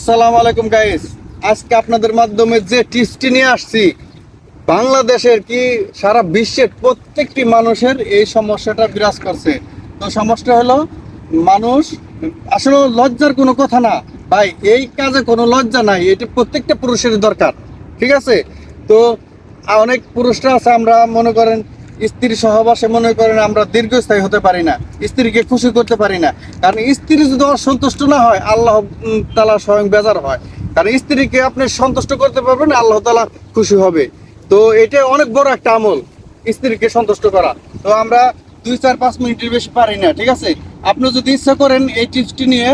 আসসালামু আলাইকুম গাইস। আজকে আপনাদের মাধ্যমে যে টিপসটি নিয়ে আসছি, বাংলাদেশের কি সারা বিশ্বের প্রত্যেকটি মানুষের এই সমস্যাটা বিরাজ করছে। তো সমস্যা হলো, মানুষ আসলে লজ্জার কোনো কথা না ভাই, এই কাজে কোনো লজ্জা নাই, এটা প্রত্যেকটা পুরুষের দরকার। ঠিক আছে? তো অনেক পুরুষরা আছে, আমরা মনে করেন স্ত্রী সহবাসে মনে করেন আমরা দীর্ঘস্থায়ী হতে পারি না, স্ত্রীকে খুশি করতে পারি না। কারণ স্ত্রী যদি অসন্তুষ্ট না হয়, আল্লাহ তাআলা স্বয়ং বেজার হয়। কারণ স্ত্রীকে আপনি সন্তুষ্ট করতে পারবেন, আল্লাহ তাআলা খুশি হবে। তো এটা অনেক বড় একটা আমল, স্ত্রীকে সন্তুষ্ট করা। তো আমরা 2-4-5 মিনিটের বেশি পারি না। ঠিক আছে? আপনি যদি ইচ্ছা করেন এই টিপসটি নিয়ে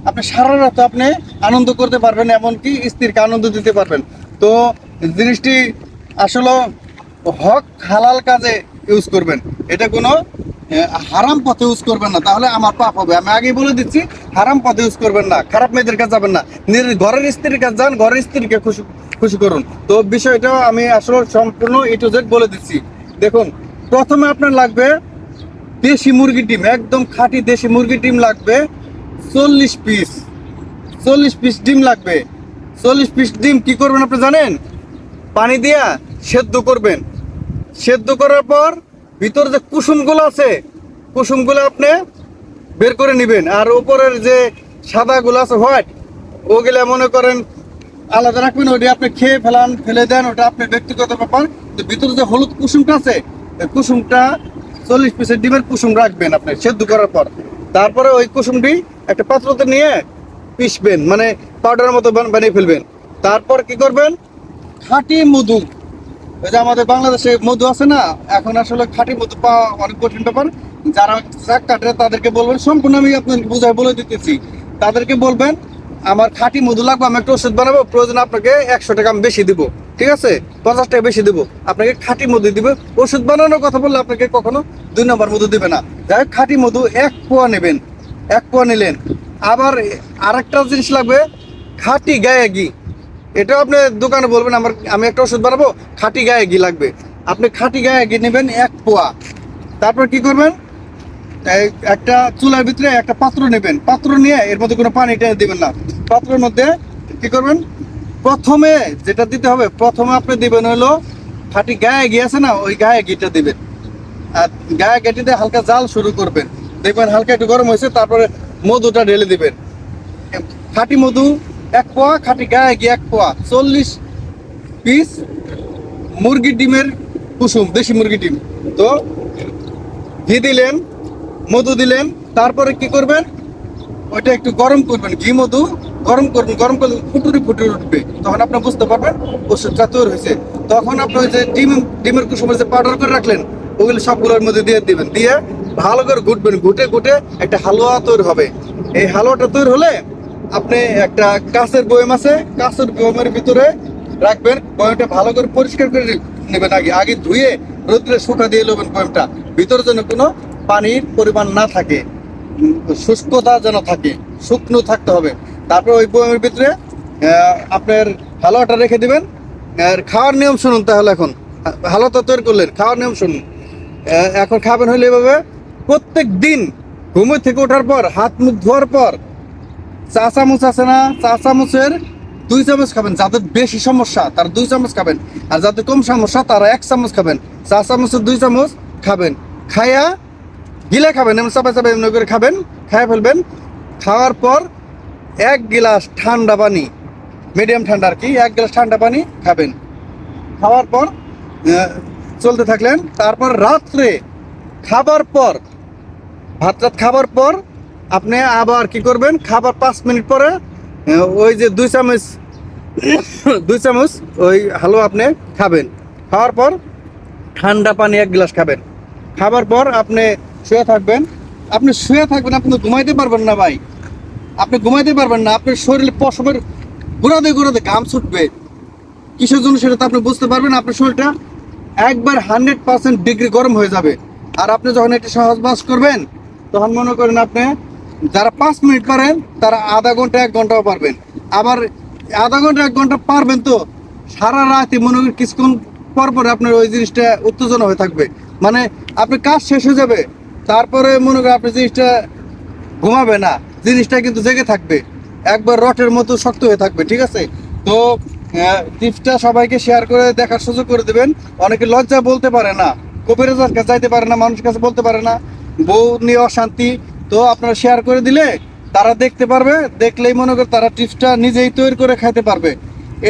আপনি সারা রাত আপনি আনন্দ করতে পারবেন, এমনকি স্ত্রীকে আনন্দ দিতে পারবেন। তো জিনিসটি আসলে হক হালাল কাজে ইউজ করবেন, এটা কোনো হারাম পথে ইউজ করবেন না, তাহলে আমার পাপ হবে। আমি আগেই বলে দিচ্ছি, হারাম পথে ইউজ করবেন না, খারাপ মেয়েদের কাছে যাবেন না, নিজের ঘরের স্ত্রীর কাছে যান, ঘরের স্ত্রীকে খুশি খুশি করুন। তো বিষয়টা আমি আসলে সম্পূর্ণ A to Z বলে দিচ্ছি। দেখুন, প্রথমে আপনার লাগবে দেশি মুরগি ডিম, একদম খাঁটি দেশি মুরগি ডিম লাগবে 40 পিস। 40 পিস ডিম লাগবে। 40 পিস ডিম কি করবেন আপনি জানেন? পানি দিয়া সেদ্ধ করবেন। সেদ্ধ করার পর ভিতর যে কুসুমগুলো আছে, কুসুমগুলো আপনি বের করে নেবেন। আর উপরের যে সাদাগুলো আছে হোয়াইট, ওগুলা মনে করেন আলাদা রাখবেন। ওটা আপনি খেয়ে ফেলান, ফেলে দেন, ওটা আপনার ব্যক্তিগত ব্যাপার। তো ভিতরে যে হলুদ কুসুমটা আছে, এই কুসুমটা 40 পিসের ডিমের কুসুম রাখবেন আপনি সেদ্ধ করার পর। তারপরে ওই কুসুমটি একটা পাত্রতে নিয়ে পিষবেন, মানে পাউডারের মতো বানিয়ে ফেলবেন। তারপর কি করবেন? খাঁটি মধু, ওই যে আমাদের বাংলাদেশে মধু আছে না, এখন আসলে খাঁটি মধু পাওয়া অনেক কঠিন ব্যাপার। যারা চাক কাটে তাদেরকে বলবেন, সম্পূর্ণ আমি আপনাকে বুঝাই বলে দিতেছি, তাদেরকে বলবেন আমার খাঁটি মধু লাগবে, আমি একটা ওষুধ বানাবো, প্রয়োজন আপনাকে 100 টাকা আমি বেশি দিব। ঠিক আছে? 50 টাকা বেশি দিব, আপনাকে খাঁটি মধু দিবে। ওষুধ বানানোর কথা বললে আপনাকে কখনো 2 নম্বর মধু দিবে না। যাই হোক, খাঁটি মধু 1 পোয়া নেবেন। 1 পোয়া নিলেন। আবার আরেকটা জিনিস লাগবে, খাঁটি গায়ে ঘি। এটাও আপনি দোকানে বলবেন আমি একটা ওষুধ বানাবো, খাঁটি গায়ে ঘি লাগবে। আপনি খাঁটি গায়ে ঘি নেবেন 1 পোয়া। তারপর কি করবেন? একটা চুলার ভিতরে একটা পাত্র নেবেন। পাত্র নিয়ে এর মধ্যে কোনো পানি টেনে দিবেন না। পাত্রের মধ্যে কি করবেন? প্রথমে যেটা দিতে হবে, প্রথমে আপনি দিবেন হলো খাঁটি গায়ে ঘি আছে না, ওই গায়ে ঘিটা দিবেন। আর গায়ে ঘিটিতে হালকা জাল শুরু করবেন, দেখবেন হালকা একটু গরম হয়েছে। তারপরে মধুটা ঢেলে দিবেন। খাঁটি মধু 1 পোয়া, খাঁটি গায়ে ঘি 1 পোয়া, 40 পিস মুরগির ডিমের কুসুম, দেশি মুরগির ডিম। তো ঘি দিলেন, মধু দিলেন, তারপরে কি করবেন? ওইটা একটু গরম করবেন, ঘি মধু গরম করবেন। গরম করলে ফুটুরি ফুটুরি উঠবে, তখন আপনি বুঝতে পারবেন ওষুধটা তৈরি হয়েছে। তখন আপনি ওই যে ডিমের কুসুমের যে পাউডার করে রাখলেন, ওগুলো সবগুলোর মধ্যে দিয়ে দিবেন। দিয়ে ভালো করে ঘুটবেন, ঘুটে ঘুটে একটা হালুয়া তৈরি হবে। এই হালুয়াটা তৈরি হলে আপনি একটা কাঁচের বয়ম আছে, কাঁচের বয়মের ভিতরে রাখবেন। বয়মটা ভালো করে পরিষ্কার করে নেবেন, আগে আগে ধুয়ে রোদ্রে শুকা দিয়ে নেবেন বয়মটা, ভিতরে যেন কোনো পানির পরিমাণ না থাকে, শুষ্কতা যেন থাকে, শুকনো থাকতে হবে। তারপর ওই বয়মের ভিতরে আপনার হালুয়াটা রেখে দিবেন। আর খাওয়ার নিয়ম শুনুন তাহলে। এখন হালুয়া তৈরি করলেন, খাওয়ার নিয়ম শুনুন। এখন খাবেন হলে এভাবে, প্রত্যেক দিন ঘুম থেকে ওঠার পর, হাত মুখ ধোয়ার পর, চা চামচ আছে না, চা চামচের 2 চামচ খাবেন। যাদের বেশি সমস্যা তারা 2 চামচ খাবেন, আর যাদের কম সমস্যা তারা 1 চামচ খাবেন। চা চামচের 2 চামচ খাবেন, খাইয়া গিলে খাবেন, এমন চাপা চাপা এমন করে খাবেন, খাইয়া ফেলবেন। খাওয়ার পর 1 গিলাস ঠান্ডা পানি, মিডিয়াম ঠান্ডা আর কি, 1 গিলাস ঠান্ডা পানি খাবেন। খাওয়ার পর চলতে থাকলেন। তারপর রাত্রে খাবার পর, ভাত রাত খাবার পর আপনি আবার কি করবেন? খাবার 5 মিনিট পরে ওই যে 2 চামচ 2 চামচ ওই হালুয়া আপনি খাবেন। খাওয়ার পর ঠান্ডা পানি 1 গিলাস খাবেন। খাবার পর আপনি শুয়ে থাকবেন। আপনি শুয়ে থাকবেন, আপনি ঘুমাইতে পারবেন না ভাই, আপনি ঘুমাইতে পারবেন না। আপনার শরীরে পশমের ঘোরাতে ঘোরাতে ঘাম ছুটবে। কিসের জন্য সেটা তো আপনি বুঝতে পারবেন। আপনার শরীরটা একবার 100% ডিগ্রি গরম হয়ে যাবে। আর আপনি যখন একটি সহজ বাস করবেন, তখন মনে করেন আপনি যারা 5 মিনিট পারেন তারা আধা ঘন্টা 1 ঘন্টাও পারবেন। আবার আধা ঘন্টা 1 ঘন্টা পারবেন তো সারা রাতে মনে করেন কিছুক্ষণ পর পরে আপনার ওই জিনিসটা উত্তেজনা হয়ে থাকবে। মানে আপনি কাজ শেষ হয়ে যাবে, তারপরে মনে করেন আপনি জিনিসটা ঘুমাবে না, জিনিসটা কিন্তু জেগে থাকবে। একবার রটের মতো শক্ত হয়ে থাকবে, ঠিক আছে? তো টিপসটা সবাইকে শেয়ার করে দেখার সুযোগ করে দেবেন। অনেকে লজ্জা বলতে পারে না, কবিরাজের কাছে যাইতে পারে না, মানুষের কাছে বলতে পারে না, বউ নিয়ে অশান্তি। তো আপনারা শেয়ার করে দিলে তারা দেখতে পারবে, দেখলেই মনে করে তারা টিপসটা নিজেই তৈরি করে খাইতে পারবে।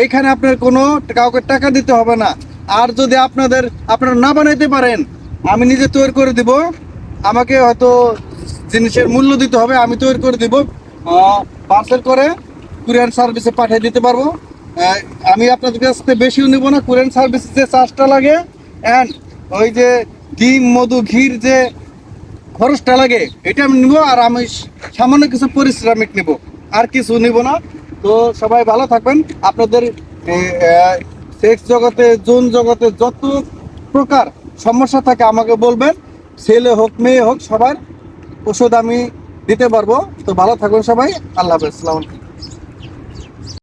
এইখানে আপনার কোনো কাউকে টাকা দিতে হবে না। আর যদি আপনারা না বানাইতে পারেন, আমি নিজে তৈরি করে দিব। আমাকে হয়তো জিনিসের মূল্য দিতে হবে, আমি তৈরি করে দিব, পার্সেল করে কুরিয়ার সার্ভিসে পাঠিয়ে দিতে পারবো। আহ, আমি আপনাদের কাছ থেকে বেশিও নিব না। কুরিয়ার সার্ভিসে যে চার্জটা লাগে অ্যান্ড ওই যে ডিম মধু ঘির যে খরচটা লাগে এটা আমি নিব। আর আমি সামান্য কিছু পারিশ্রমিক নিব, আর কিছু নিব না। তো সবাই ভালো থাকবেন। আপনাদের সেক্স জগতে, যৌন জগতে যত প্রকার সমস্যা থাকে আমাকে বলবেন। ছেলে হোক মেয়ে হোক, সবার ওষুধ আমি দিতে পারবো। তো ভালো থাকবেন সবাই। আল্লাহ হাফেজ। আসসালামু আলাইকুম।